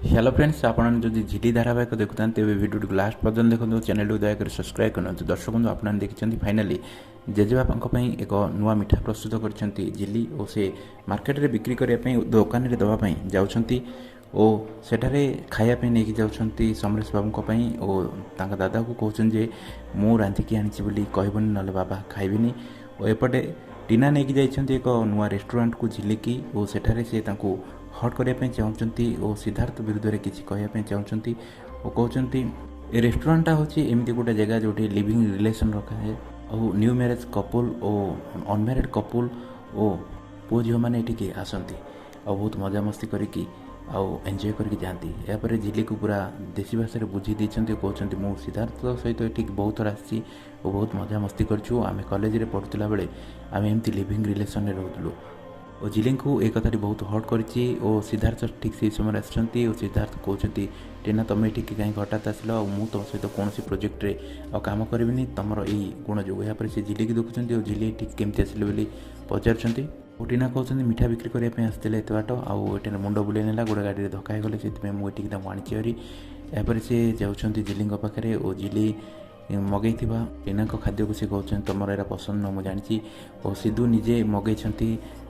Hello friends आपण जदि झिली धारावाहिक देखुता तेज भिडियो को लास्ट पर्यटन देखो चैनल को दयाक सब्सक्राइब करना दर्शक बंधु आपने देखिं फाइनाली जेजेबापा एक नुआ मिठा प्रस्तुत कर झिली और से मार्केट में बिक्री करने दुकान में देवाई जाऊँगी और सेठारे खायापी नहीं जाऊँच समरेश बाबू और दादा को कहते जे मु रांधिकी आनी कहबनी ना बाबा खाइबिनी और एपटे टीना नहीं जाइए एक नुआ रेस्टोरेंट को झिलिकी और सेठारे से हट करने चाहते और सिद्धार्थ विरुद्ध में किसी कहना चाहते और कहते ये रेस्टोरेंटा हूँ एमती गोटे जगह जो लिविंग रिलेसन रखा है और न्यू मैरेज कपल और अनमैरिड कपल और पुओ झील मैंने ये आसती और बहुत मजामस्ती करके एंजॉय करके जाती यापर झिली को पूरा देसी भाषा में बुझी देते कहते मुझे सिद्धार्थ सहित ये बहुत थर आसी और बहुत मजामस्ती करूँ आम कॉलेज में पढ़ुला बेले आम एमती लिविंग रिलेसन में रोलु और झिली को एक कथाटी बहुत हट करी और सिद्धार्थ ठीक से समय आसछंती और सिद्धार्थ कहते टीना तुम ये कहीं हठात आसिल और मुझ तुम सहित कौन प्रोजेक्ट रे काम करी तुम यही गुण जो यहाँ से झिली की देखुं और झिली ठीक केमती आसिले बोली पचार और टीना कहते मिठा बिक्री करने आसते एत बाट आठ मुंड बुले ना गोटे गाड़ी में धक्का होगले से मुझे आनी भारी यापर से जाऊँच झिली पाखे और झिली मगई टीना खाद्य को सी कहते तुम यहाँ पसंद न मुझे जानी और सिद्धू निजे मगई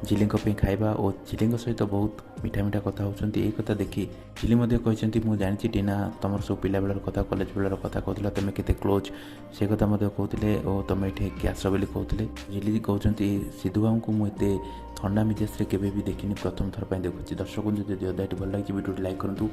झिली खाଇବା और झिली सहित बहुत मीठा मीठा कथा होती यही कथा देखी झिली कहते मुझे जानी टीना तुम सब पिला बेलर कथा कॉलेज बेलर कथा कहला तुम केते क्लोज से कथा कहते और तुम ये आस बोली कहते झिली कहते सिद्धू बाबू को मुझे ठंडा मिजाज केवे भी देखनी प्रथम थर देखुची दर्शक जो भल लगी वीडियो लाइक करूँ।